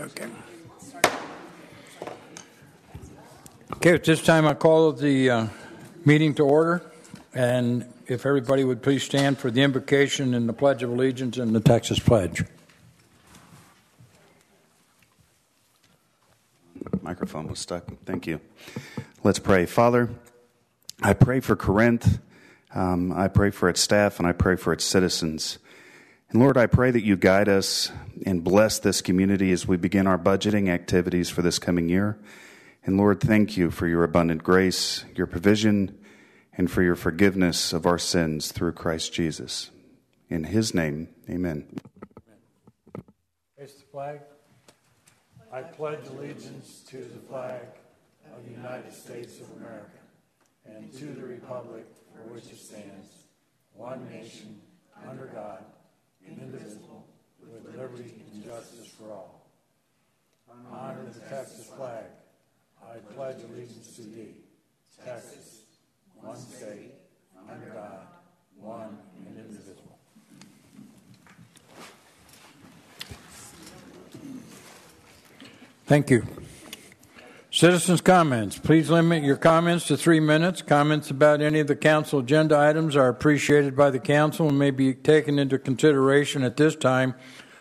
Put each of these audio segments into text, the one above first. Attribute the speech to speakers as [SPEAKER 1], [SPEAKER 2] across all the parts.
[SPEAKER 1] Okay. Okay, at this time I call the meeting to order, and if everybody would please stand for the invocation and the Pledge of Allegiance and the Texas Pledge.
[SPEAKER 2] Microphone was stuck. Thank you. Let's pray. Father, I pray for Corinth. I pray for its staff, and I pray for its citizens. And Lord, I pray that you guide us and bless this community as we begin our budgeting activities for this coming year. And Lord, thank you for your abundant grace, your provision, and for your forgiveness of our sins through Christ Jesus. In his name, amen.
[SPEAKER 3] Raise the flag. I pledge allegiance to the flag of the United States of America and to the republic for which it stands, one nation, under God, indivisible, with liberty and justice for all. Honor the Texas flag. I pledge allegiance to thee, Texas, one state, under God, one and indivisible.
[SPEAKER 1] Thank you. Citizens' comments. Please limit your comments to 3 minutes. Comments about any of the council agenda items are appreciated by the council and may be taken into consideration at this time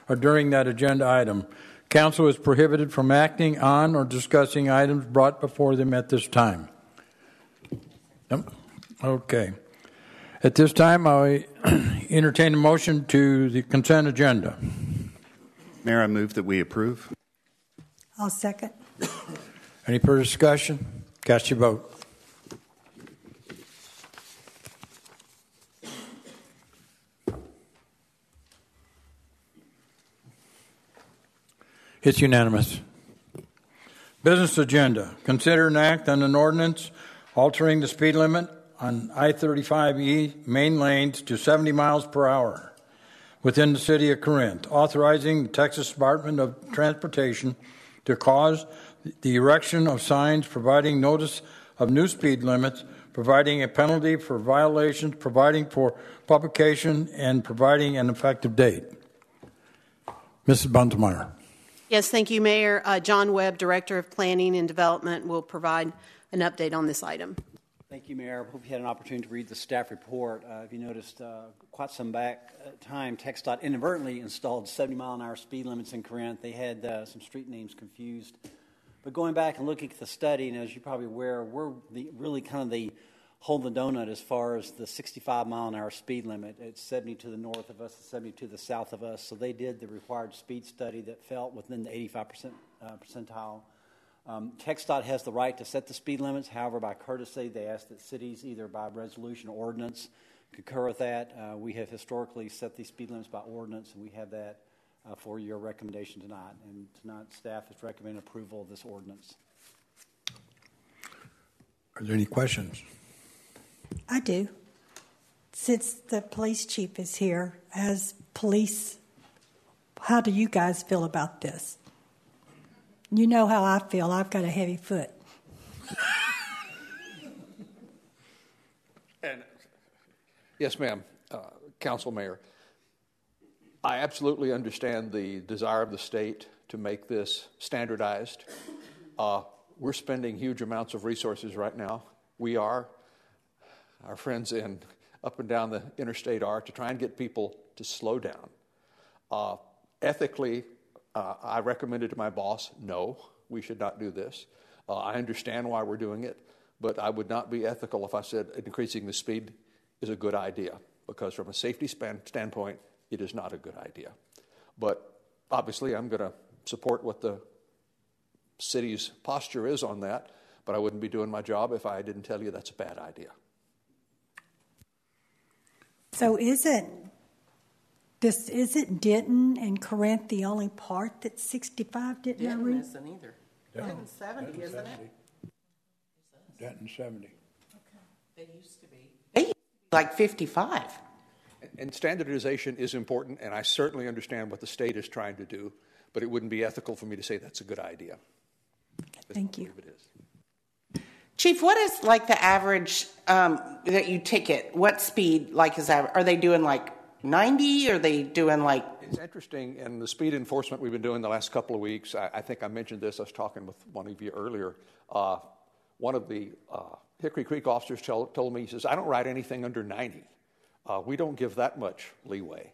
[SPEAKER 1] or during that agenda item. Council is prohibited from acting on or discussing items brought before them at this time. Okay. At this time, I entertain a motion to the consent agenda.
[SPEAKER 2] Mayor, I move that we approve.
[SPEAKER 4] I'll second.
[SPEAKER 1] Any further discussion? Cast your vote. It's unanimous. Business agenda. Consider an act on an ordinance altering the speed limit on I-35E main lanes to 70 miles per hour within the city of Corinth, authorizing the Texas Department of Transportation to cause the erection of signs providing notice of new speed limits, providing a penalty for violations, providing for publication, and providing an effective date. Mrs. Buntemeyer.
[SPEAKER 5] Yes, thank you, Mayor. John Webb, Director of Planning and Development, will provide an update on this item.
[SPEAKER 6] Thank you, Mayor. I hope you had an opportunity to read the staff report. If you noticed, quite some time, TxDOT inadvertently installed 70-mile-an-hour speed limits in Corinth. They had some street names confused. But going back and looking at the study, and as you're probably aware, we're really kind of the hold the donut as far as the 65-mile-an-hour speed limit. It's 70 to the north of us, 70 to the south of us. So they did the required speed study that fell within the 85% percentile. TxDOT has the right to set the speed limits. However, by courtesy, they ask that cities, either by resolution or ordinance, concur with that. We have historically set these speed limits by ordinance, and we have that for your recommendation tonight. And tonight, staff is recommending approval of this ordinance.
[SPEAKER 1] Are there any questions?
[SPEAKER 4] I do. Since the police chief is here, as police, how do you guys feel about this? You know how I feel. I've got a heavy foot.
[SPEAKER 7] And yes, ma'am, Council Mayor, I absolutely understand the desire of the state to make this standardized. We're spending huge amounts of resources right now. We are. Our friends up and down the interstate are, to try and get people to slow down. Ethically, I recommended to my boss, no, we should not do this. I understand why we're doing it, but I would not be ethical if I said increasing the speed is a good idea, because from a safety standpoint, it is not a good idea. But obviously, I'm going to support what the city's posture is on that, but I wouldn't be doing my job if I didn't tell you that's a bad idea.
[SPEAKER 4] So isn't Denton and Corinth the only part that's 65?
[SPEAKER 8] Denton isn't either. Denton's 70, isn't it?
[SPEAKER 1] Denton 70.
[SPEAKER 8] Okay. They used to be. They used to be like 55.
[SPEAKER 7] And standardization is important, and I certainly understand what the state is trying to do, but it wouldn't be ethical for me to say that's a good idea.
[SPEAKER 4] Thank you.
[SPEAKER 7] It is.
[SPEAKER 8] Chief, what is like the average that you ticket? What speed are they doing, like 90? Are they doing like?
[SPEAKER 7] It's interesting, in the speed enforcement we've been doing the last couple of weeks, I think I mentioned this, I was talking with one of you earlier. One of the Hickory Creek officers told me, he says, I don't ride anything under 90. We don't give that much leeway.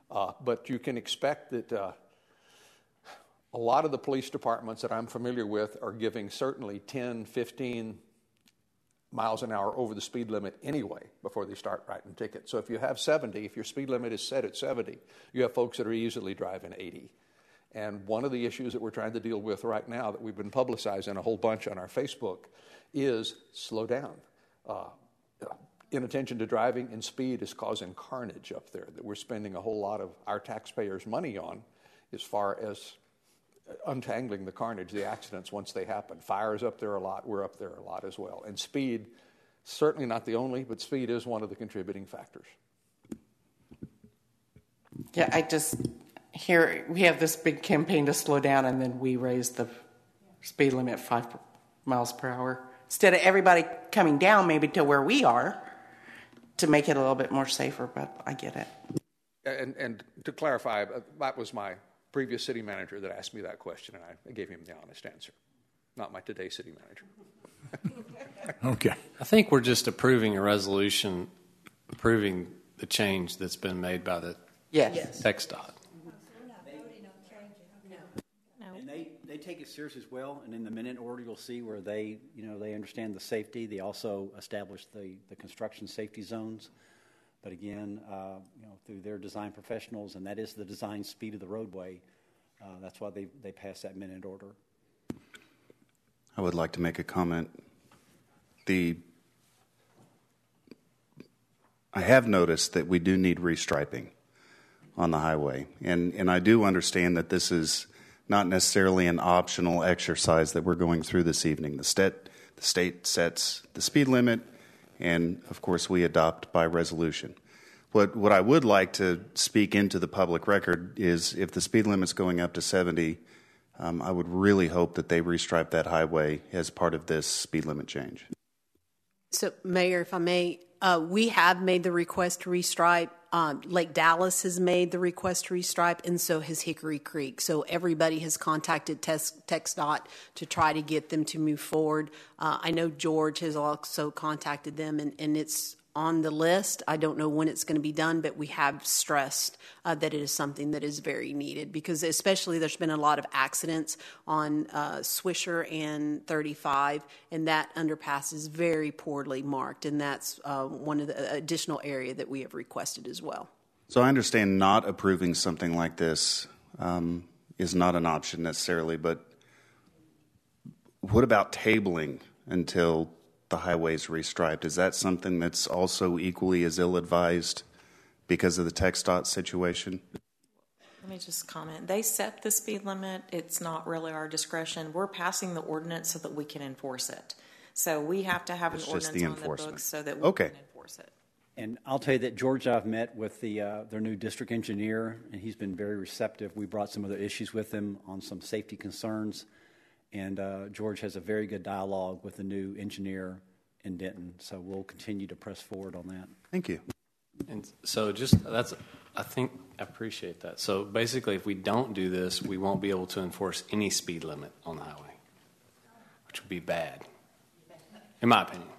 [SPEAKER 7] But you can expect that a lot of the police departments that I'm familiar with are giving certainly 10, 15 miles an hour over the speed limit anyway before they start writing tickets. So if you have 70, if your speed limit is set at 70, you have folks that are easily driving 80. And one of the issues that we're trying to deal with right now that we've been publicizing a whole bunch on our Facebook is slow down. Inattention to driving and speed is causing carnage up there that we're spending a whole lot of our taxpayers' money on as far as untangling the carnage, the accidents once they happen. Fires up there a lot, we're up there a lot as well. And speed, certainly not the only, but speed is one of the contributing factors.
[SPEAKER 8] Yeah, I just hear we have this big campaign to slow down, and then we raise the speed limit 5 miles per hour. Instead of everybody coming down maybe to where we are to make it a little bit more safer, but I get it.
[SPEAKER 7] And to clarify, that was my previous city manager that asked me that question, and I gave him the honest answer, not my today city manager.
[SPEAKER 1] Okay.
[SPEAKER 9] I think we're just approving a resolution approving the change that's been made by the
[SPEAKER 8] Yes.
[SPEAKER 9] TxDOT.
[SPEAKER 6] And they take it serious as well, and in the minute order you'll see where they understand the safety. They also establish the construction safety zones. But again, through their design professionals, and that is the design speed of the roadway, that's why they pass that minute order.
[SPEAKER 2] I would like to make a comment. I have noticed that we do need restriping on the highway, and I do understand that this is not necessarily an optional exercise that we're going through this evening. The state sets the speed limit, and of course we adopt by resolution. What I would like to speak into the public record is if the speed limit's going up to 70, I would really hope that they restripe that highway as part of this speed limit change.
[SPEAKER 5] So, Mayor, if I may, we have made the request to restripe. Lake Dallas has made the request to restripe, and so has Hickory Creek. So everybody has contacted TxDOT to try to get them to move forward. I know George has also contacted them, and it's on the list. I don't know when it's going to be done, but we have stressed that it is something that is very needed because especially there's been a lot of accidents on Swisher and 35, and that underpass is very poorly marked, and that's one of the additional area that we have requested as well.
[SPEAKER 2] So I understand not approving something like this is not an option necessarily, but what about tabling until the highway's restriped? Is that something that's also equally as ill-advised because of the TxDOT situation?
[SPEAKER 10] Let me just comment. They set the speed limit. It's not really our discretion. We're passing the ordinance so that we can enforce it. So we have to have an ordinance on the books so that we can enforce it.
[SPEAKER 6] And I'll tell you that George and I have met with their new district engineer, and he's been very receptive. We brought some other issues with him on some safety concerns. And George has a very good dialogue with the new engineer in Denton, so we'll continue to press forward on that.
[SPEAKER 2] Thank you.
[SPEAKER 9] And so I think I appreciate that. So basically, if we don't do this, we won't be able to enforce any speed limit on the highway, which would be bad, in my opinion.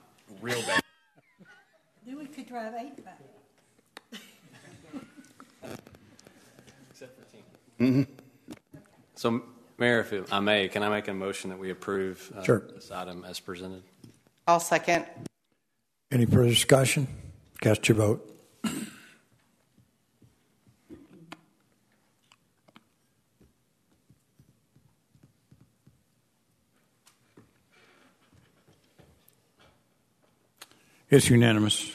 [SPEAKER 9] Real bad.
[SPEAKER 4] Then we could drive 8 back.
[SPEAKER 9] Except for 10. So, Mayor, if I may, can I make a motion that we approve this item as presented?
[SPEAKER 8] I'll second.
[SPEAKER 1] Any further discussion? Cast your vote. It's unanimous.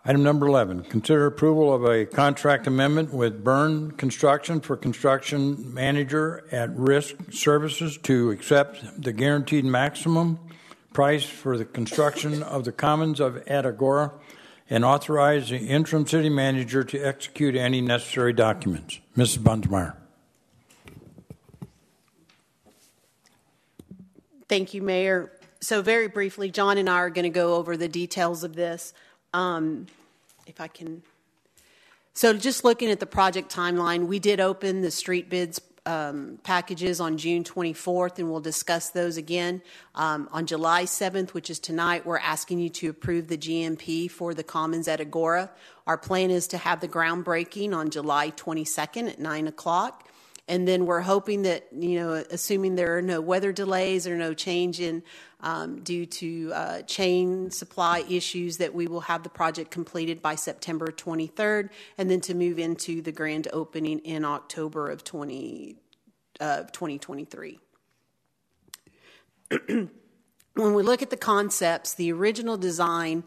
[SPEAKER 1] Item number 11, consider approval of a contract amendment with Byrne Construction for construction manager at risk services to accept the guaranteed maximum price for the construction of the commons at Agora and authorize the interim city manager to execute any necessary documents. Mrs. Bunsmeyer.
[SPEAKER 5] Thank you, Mayor. So very briefly, John and I are going to go over the details of this. If I can. So just looking at the project timeline, we did open the street bids packages on June 24th, and we'll discuss those again. On July 7th, which is tonight, we're asking you to approve the GMP for the Commons at Agora. Our plan is to have the groundbreaking on July 22nd at 9 o'clock. And then we're hoping that, assuming there are no weather delays or no change in due to chain supply issues, that we will have the project completed by September 23rd, and then to move into the grand opening in October of 2023. When we look at the concepts, the original design,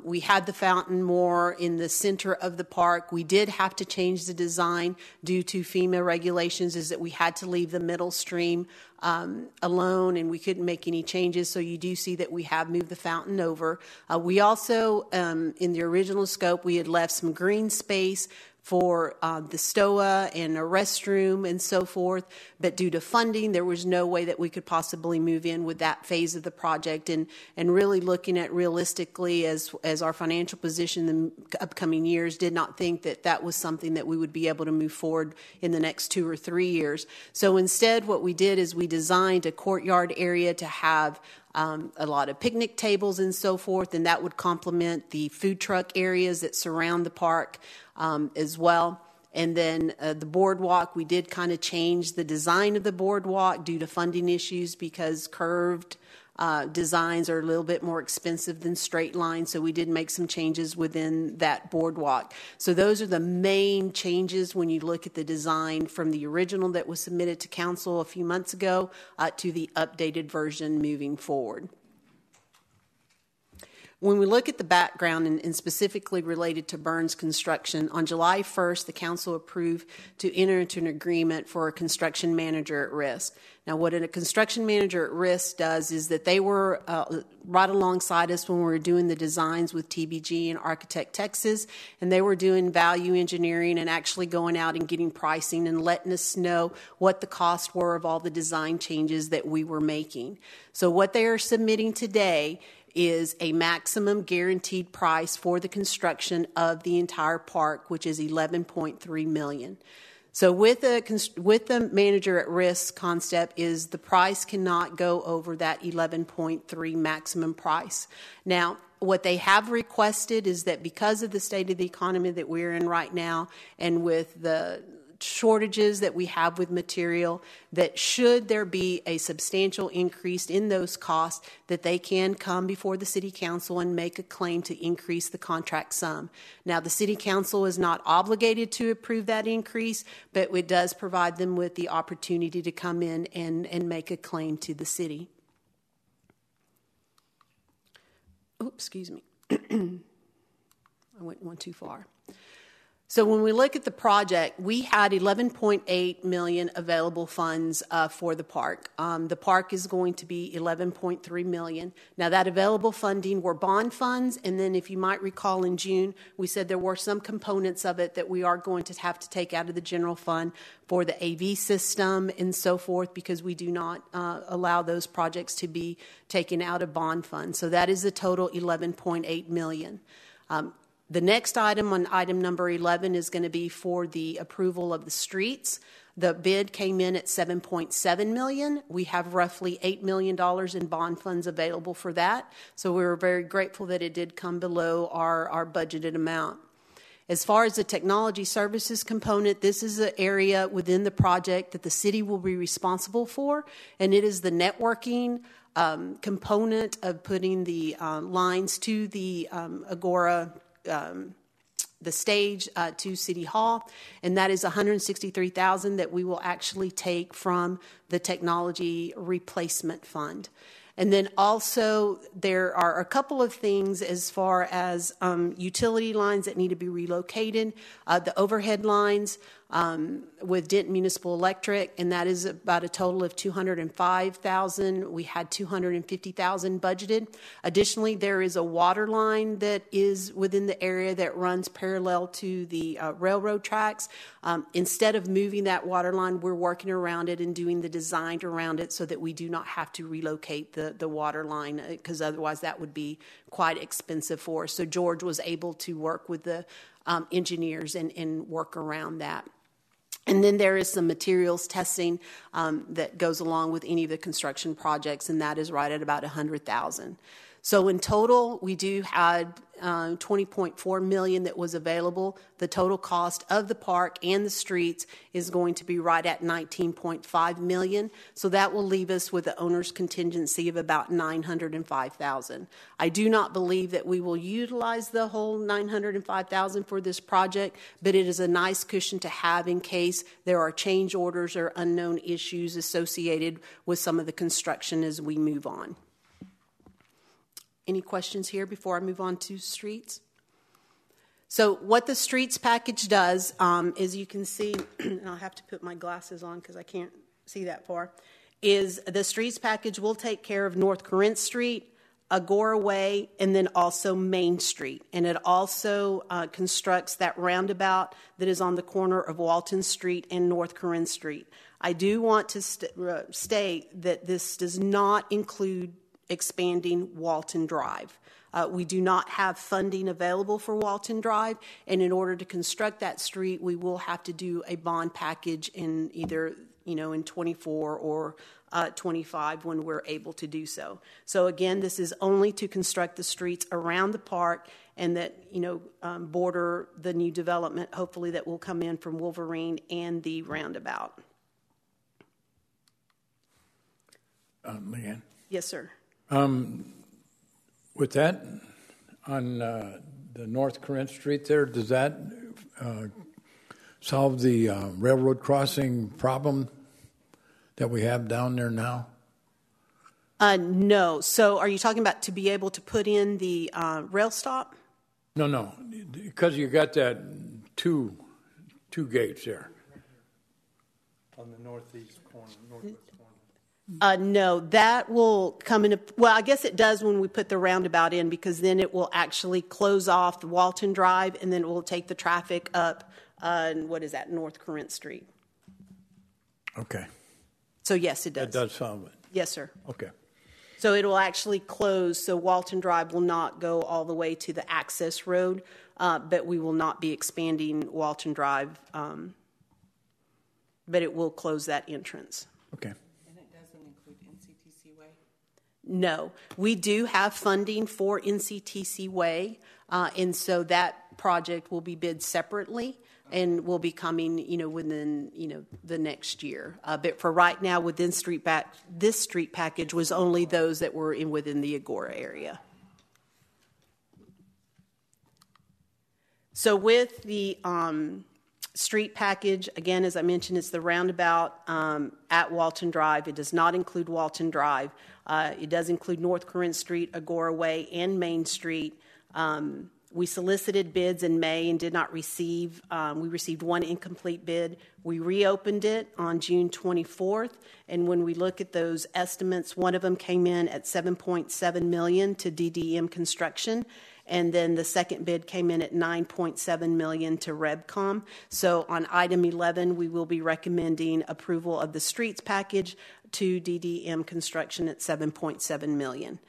[SPEAKER 5] we had the fountain more in the center of the park. We did have to change the design due to FEMA regulations, is that we had to leave the middle stream alone, and we couldn't make any changes. So you do see that we have moved the fountain over. We also, in the original scope, we had left some green space for the STOA and a restroom and so forth, but due to funding, there was no way that we could possibly move in with that phase of the project. And really looking at realistically as our financial position in the upcoming years, did not think that that was something that we would be able to move forward in the next 2 or 3 years. So instead, what we did is we designed a courtyard area to have a lot of picnic tables and so forth, and that would complement the food truck areas that surround the park as well. And then the boardwalk, we did kind of change the design of the boardwalk due to funding issues, because curved designs are a little bit more expensive than straight lines, so we did make some changes within that boardwalk. So those are the main changes when you look at the design from the original that was submitted to council a few months ago to the updated version moving forward. When we look at the background and specifically related to Burns Construction, on July 1st, the council approved to enter into an agreement for a construction manager at risk. Now, what a construction manager at risk does is that they were right alongside us when we were doing the designs with TBG and Architect Texas, and they were doing value engineering and actually going out and getting pricing and letting us know what the costs were of all the design changes that we were making. So what they are submitting today is a maximum guaranteed price for the construction of the entire park, which is $11.3 million. So with the manager at risk concept is the price cannot go over that 11.3 maximum price. Now, what they have requested is that because of the state of the economy that we're in right now, and with the shortages that we have with material, that should there be a substantial increase in those costs, that they can come before the city council and make a claim to increase the contract sum. Now, the city council is not obligated to approve that increase, but it does provide them with the opportunity to come in and make a claim to the city. Oops, excuse me. I went one too far. So when we look at the project, we had $11.8 million available funds for the park. The park is going to be $11.3 million. Now, that available funding were bond funds, and then if you might recall in June, we said there were some components of it that we are going to have to take out of the general fund for the AV system and so forth, because we do not allow those projects to be taken out of bond funds. So that is a total $11.8 million. The next item on item number 11 is going to be for the approval of the streets. The bid came in at $7.7 million. We have roughly $8 million in bond funds available for that. So we were very grateful that it did come below our budgeted amount. As far as the technology services component, this is an area within the project that the city will be responsible for, and it is the networking component of putting the lines to the Agora, the stage to City Hall, and that is $163,000 that we will actually take from the technology replacement fund. And then also there are a couple of things as far as utility lines that need to be relocated. The overhead lines, with Denton Municipal Electric, and that is about a total of $205,000. We had $250,000 budgeted. Additionally, there is a water line that is within the area that runs parallel to the railroad tracks. Instead of moving that water line, we're working around it and doing the design around it so that we do not have to relocate the water line, because otherwise that would be quite expensive for us. So George was able to work with the engineers and work around that. And then there is some materials testing that goes along with any of the construction projects, and that is right at about $100,000. So in total, we do have $20.4 million that was available. The total cost of the park and the streets is going to be right at $19.5 million. So that will leave us with the owner's contingency of about $905,000. I do not believe that we will utilize the whole $905,000 for this project, but it is a nice cushion to have in case there are change orders or unknown issues associated with some of the construction as we move on. Any questions here before I move on to streets? So what the streets package does, as you can see, and I'll have to put my glasses on because I can't see that far, is the streets package will take care of North Corinth Street, Agora Way, and then also Main Street. And it also constructs that roundabout that is on the corner of Walton Street and North Corinth Street. I do want to state that this does not include expanding Walton Drive. We do not have funding available for Walton Drive, and in order to construct that street, we will have to do a bond package in either, in 24 or 25 when we're able to do so. So again, this is only to construct the streets around the park and that, border the new development, hopefully that will come in from Wolverine and the roundabout.
[SPEAKER 1] Leanne?
[SPEAKER 5] Yes, sir.
[SPEAKER 1] With that, on the North Corinth Street there, does that solve the railroad crossing problem that we have down there now?
[SPEAKER 5] No. So are you talking about to be able to put in the rail stop?
[SPEAKER 1] No, because you got that two gates there.
[SPEAKER 3] On the northeast corner, northwest corner.
[SPEAKER 5] No, that will come in. Well, I guess it does when we put the roundabout in, because then it will actually close off the Walton Drive, and then it will take the traffic up, North Corinth Street.
[SPEAKER 1] Okay.
[SPEAKER 5] So, yes, it does.
[SPEAKER 1] It does solve it.
[SPEAKER 5] Yes, sir.
[SPEAKER 1] Okay.
[SPEAKER 5] So it will actually close, so Walton Drive will not go all the way to the access road, but we will not be expanding Walton Drive, but it will close that entrance.
[SPEAKER 1] Okay.
[SPEAKER 5] No, we do have funding for NCTC Way, and so that project will be bid separately and will be coming, within, the next year. But for right now, within this street package was only those that were within the Agora area. So with the street package, again, as I mentioned, it's the roundabout at Walton Drive. It does not include Walton Drive. It does include North Corinth Street, Agora Way, and Main Street. We solicited bids in May and did not receive. We received one incomplete bid. We reopened it on June 24th, and when we look at those estimates, one of them came in at $7.7 million to DDM Construction, and then the second bid came in at $9.7 million to Rebcom. So on item 11, we will be recommending approval of the streets package to DDM Construction at $7.7 million.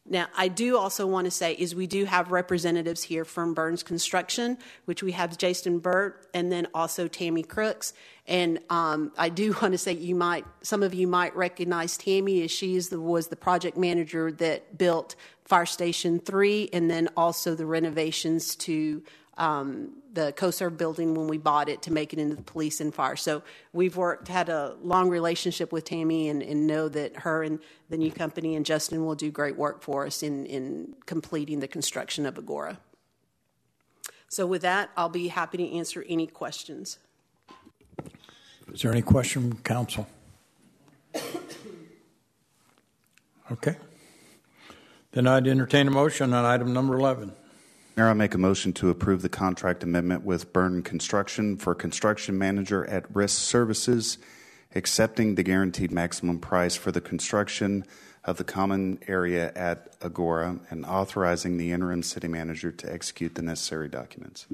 [SPEAKER 5] Now, I do also want to say is we do have representatives here from Burns Construction, which we have Jason Burt and then also Tammy Crooks. And I do want to say some of you might recognize Tammy as she was the project manager that built Fire Station 3 and then also the renovations to the CoServe building when we bought it to make it into the police and fire. So we've had a long relationship with Tammy and know that her and the new company and Justin will do great work for us in completing the construction of Agora. So with that, I'll be happy to answer any questions.
[SPEAKER 1] Is there any question from council? Okay. Then I'd entertain a motion on item number 11.
[SPEAKER 2] Mayor, I make a motion to approve the contract amendment with Byrne Construction for construction manager at risk services, accepting the guaranteed maximum price for the construction of the common area at Agora and authorizing the interim city manager to execute the necessary documents.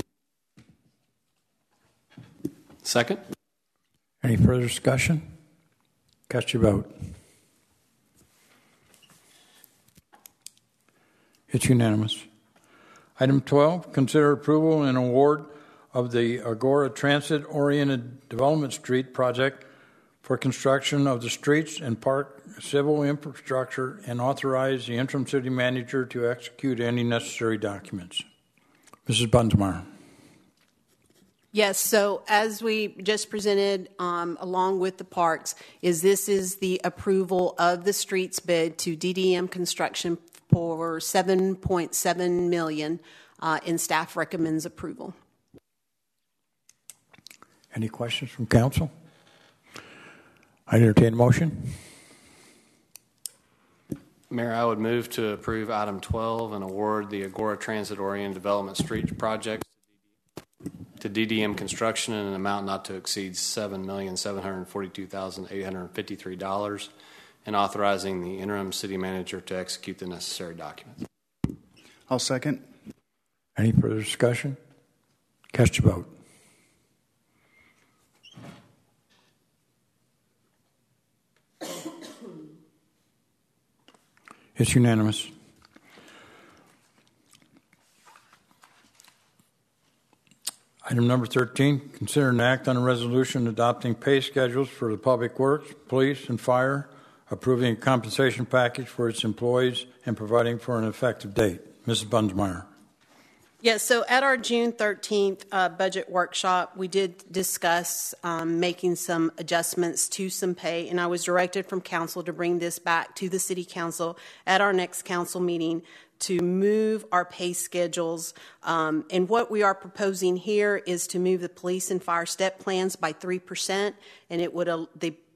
[SPEAKER 9] Second.
[SPEAKER 1] Any further discussion? Cast your vote. It's unanimous. Item 12, consider approval and award of the Agora Transit-Oriented Development Street project for construction of the streets and park civil infrastructure and authorize the interim city manager to execute any necessary documents. Mrs. Bunsmeyer.
[SPEAKER 5] Yes, so as we just presented along with the parks, this is the approval of the streets bid to DDM Construction for $7.7 million, and staff recommends approval.
[SPEAKER 1] Any questions from council? I entertain a motion.
[SPEAKER 9] Mayor, I would move to approve item 12 and award the Agora Transit-Oriented Development Street project to DDM Construction in an amount not to exceed $7,742,853 and authorizing the interim city manager to execute the necessary documents.
[SPEAKER 2] I'll second.
[SPEAKER 1] Any further discussion? Cast your vote. It's unanimous. Item number 13, consider an act on a resolution adopting pay schedules for the Public Works, Police, and Fire, approving a compensation package for its employees, and providing for an effective date. Mrs. Bunsmeyer.
[SPEAKER 5] Yes, so at our June 13th budget workshop, we did discuss making some adjustments to some pay, and I was directed from council to bring this back to the city council at our next council meeting to move our pay schedules. And what we are proposing here is to move the police and fire step plans by 3%, and it would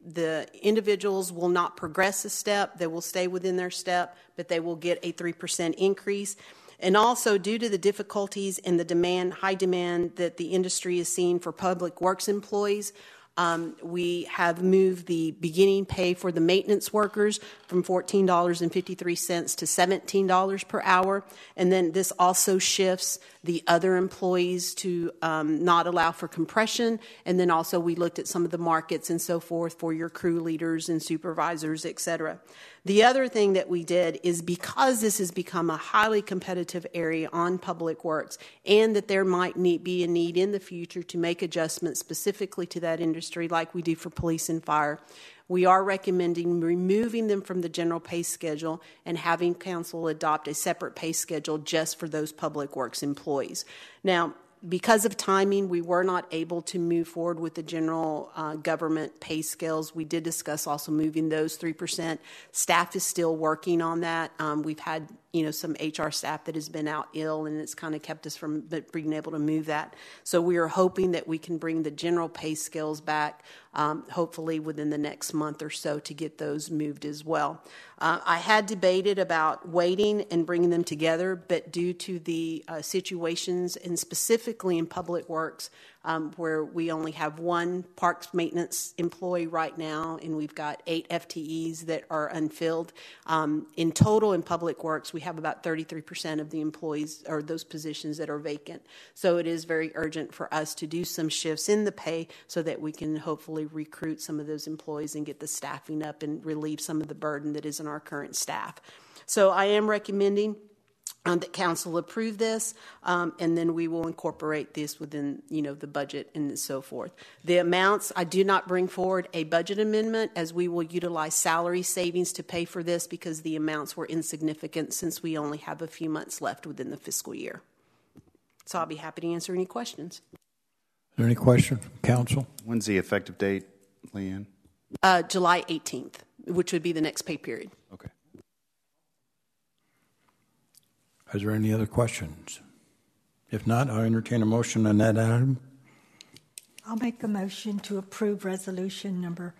[SPEAKER 5] the individuals will not progress a step. They will stay within their step, but they will get a 3% increase. And also, due to the difficulties and the high demand that the industry is seeing for public works employees, we have moved the beginning pay for the maintenance workers from $14.53 to $17 per hour. And then this also shifts the other employees to not allow for compression. And then also we looked at some of the markets and so forth for your crew leaders and supervisors, et cetera. The other thing that we did is, because this has become a highly competitive area on public works, and that there might be a need in the future to make adjustments specifically to that industry like we do for police and fire, we are recommending removing them from the general pay schedule and having council adopt a separate pay schedule just for those public works employees. Now, because of timing, we were not able to move forward with the general government pay scales. We did discuss also moving those 3%. Staff is still working on that. We've had some HR staff that has been out ill, and it's kind of kept us from being able to move that. So we are hoping that we can bring the general pay scales back, hopefully within the next month or so, to get those moved as well. I had debated about waiting and bringing them together, but due to the situations, and specifically in public works, where we only have one parks maintenance employee right now, and we've got 8 FTEs that are unfilled. In total in public works, we have about 33% of the employees or those positions that are vacant. So it is very urgent for us to do some shifts in the pay so that we can hopefully recruit some of those employees and get the staffing up and relieve some of the burden that is in our current staff. So I am recommending that council approve this, and then we will incorporate this within, the budget and so forth. The amounts, I do not bring forward a budget amendment, as we will utilize salary savings to pay for this, because the amounts were insignificant since we only have a few months left within the fiscal year. So I'll be happy to answer any questions.
[SPEAKER 1] Is there any question from council?
[SPEAKER 2] When's the effective date, Leanne?
[SPEAKER 5] July 18th, which would be the next pay period.
[SPEAKER 2] Okay.
[SPEAKER 1] Is there any other questions? If not, I'll entertain a motion on that item.
[SPEAKER 4] I'll make a motion to approve resolution number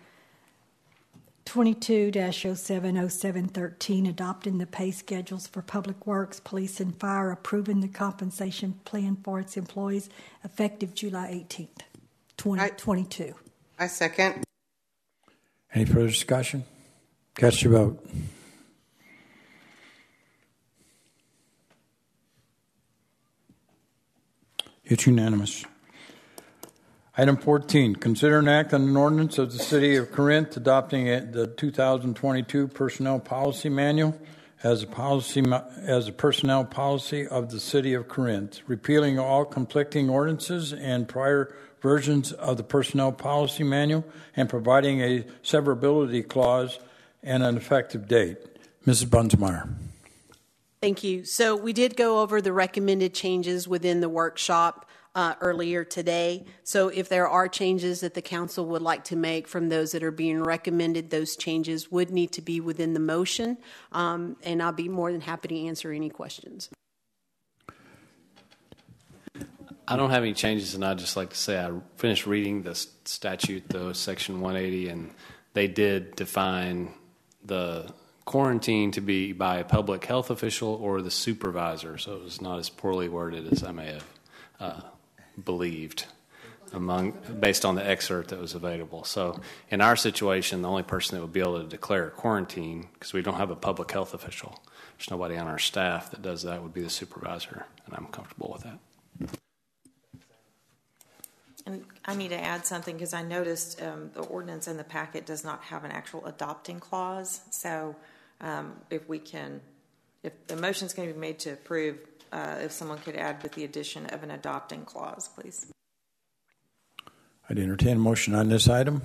[SPEAKER 4] 22-070713, adopting the pay schedules for Public Works, Police, and Fire, approving the compensation plan for its employees effective July 18th, 2022.
[SPEAKER 8] I second.
[SPEAKER 1] Any further discussion? Cast your vote. It's unanimous. Item 14, consider an act on an ordinance of the City of Corinth adopting the 2022 Personnel Policy Manual as a personnel policy of the City of Corinth, repealing all conflicting ordinances and prior versions of the Personnel Policy Manual, and providing a severability clause and an effective date. Mrs. Bunsmeyer.
[SPEAKER 5] Thank you. So we did go over the recommended changes within the workshop earlier today. So if there are changes that the council would like to make from those that are being recommended, those changes would need to be within the motion, and I'll be more than happy to answer any questions.
[SPEAKER 9] I don't have any changes, and I'd just like to say I finished reading the statute, though, Section 180, and they did define the quarantine to be by a public health official or the supervisor, so it was not as poorly worded as I may have believed based on the excerpt that was available. So in our situation, the only person that would be able to declare quarantine, because we don't have a public health official, there's nobody on our staff that does that, would be the supervisor, and I'm comfortable with that.
[SPEAKER 10] And I need to add something because I noticed the ordinance in the packet does not have an actual adopting clause. So if the motion is going to be made to approve, if someone could add with the addition of an adopting clause, please.
[SPEAKER 1] I'd entertain a motion on this item.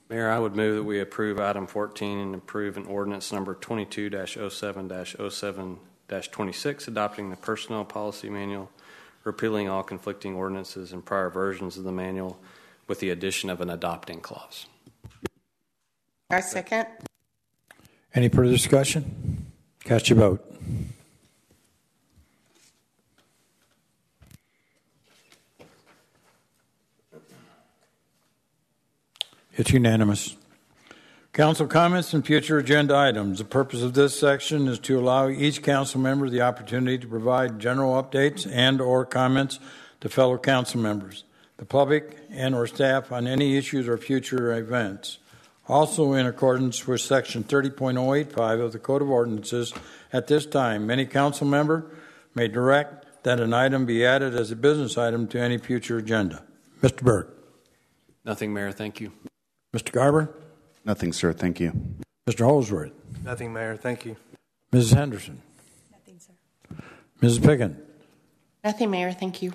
[SPEAKER 9] Mayor, I would move that we approve item 14 and approve an ordinance number 22-07-07-26, adopting the Personnel Policy Manual, repealing all conflicting ordinances and prior versions of the manual with the addition of an adopting clause.
[SPEAKER 8] I second.
[SPEAKER 1] Any further discussion? Cast your vote. It's unanimous. Council comments and future agenda items. The purpose of this section is to allow each council member the opportunity to provide general updates and or comments to fellow council members, the public, and or staff on any issues or future events. Also in accordance with Section 30.085 of the Code of Ordinances, at this time, any council member may direct that an item be added as a business item to any future agenda. Mr. Burke.
[SPEAKER 9] Nothing, Mayor. Thank you.
[SPEAKER 1] Mr. Garber?
[SPEAKER 2] Nothing, sir. Thank you.
[SPEAKER 1] Mr. Holsworth?
[SPEAKER 3] Nothing, Mayor. Thank you.
[SPEAKER 1] Mrs. Henderson?
[SPEAKER 4] Nothing, sir.
[SPEAKER 1] Mrs. Picken?
[SPEAKER 8] Nothing, Mayor. Thank you.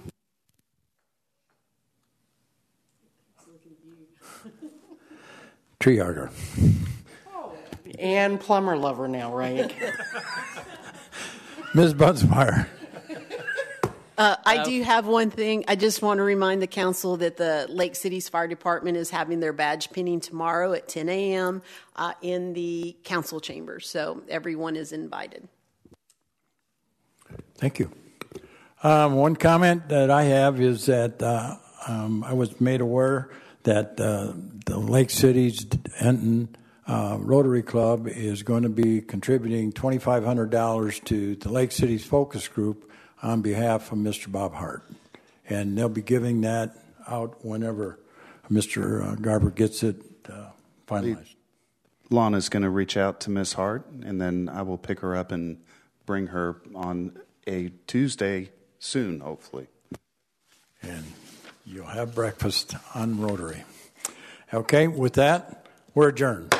[SPEAKER 1] Tree hugger.
[SPEAKER 8] And plumber lover now, right?
[SPEAKER 1] Ms. Bunsmeyer?
[SPEAKER 5] I do have one thing. I just want to remind the council that the Lake City's Fire Department is having their badge pinning tomorrow at 10 a.m. In the council chambers. So everyone is invited.
[SPEAKER 1] Thank you. One comment that I have is that I was made aware that the Lake City's Denton Rotary Club is going to be contributing $2,500 to the Lake City's focus group on behalf of Mr. Bob Hart. And they'll be giving that out whenever Mr. Garber gets it finalized.
[SPEAKER 2] Lana's going to reach out to Miss Hart, and then I will pick her up and bring her on a Tuesday soon, hopefully.
[SPEAKER 1] And you'll have breakfast on Rotary. Okay, with that, we're adjourned.